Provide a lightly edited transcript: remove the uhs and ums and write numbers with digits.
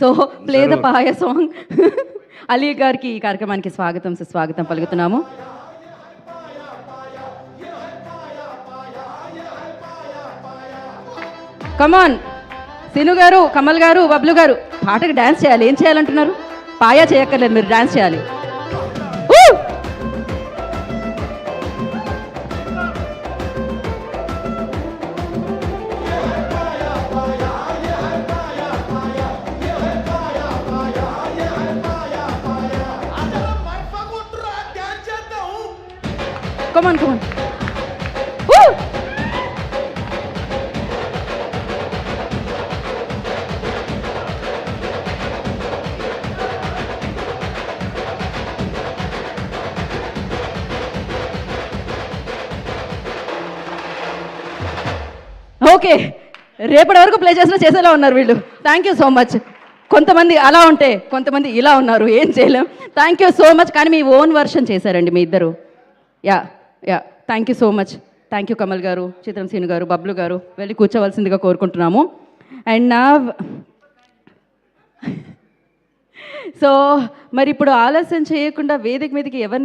So play the paya song. Ali గారికి ఈ కార్యక్రమానికి స్వాగతం సుస్వాగతం పలుకుతున్నాము. కమాన్ సిను గారు, కమల్ గారు, బబ్లు గారు, పాటకి డ్యాన్స్ చేయాలి. ఏం చేయాలంటున్నారు? పాయా చేయక్కర్లేదు, మీరు డ్యాన్స్ చేయాలి. కమాన్ కమాన్. ఓకే, రేపటి వరకు ప్లే చేసేలా ఉన్నారు వీళ్ళు. Thank you so much. కొంతమంది అలా ఉంటే కొంతమంది ఇలా ఉన్నారు, ఏం చేయలేం. Thank you so much. కానీ మీ ఓన్ వర్షన్ చేశారండి మీ ఇద్దరు. Yeah yeah, thank you so much. Thank you Kamal గారు, చిత్రం సీను గారు, బబ్లు గారు. వెళ్ళి కూర్చోవలసిందిగా కోరుకుంటున్నాము. అండ్ నా సో మరి ఇప్పుడు ఆలస్యం చేయకుండా వేదిక మీదకి ఎవరిని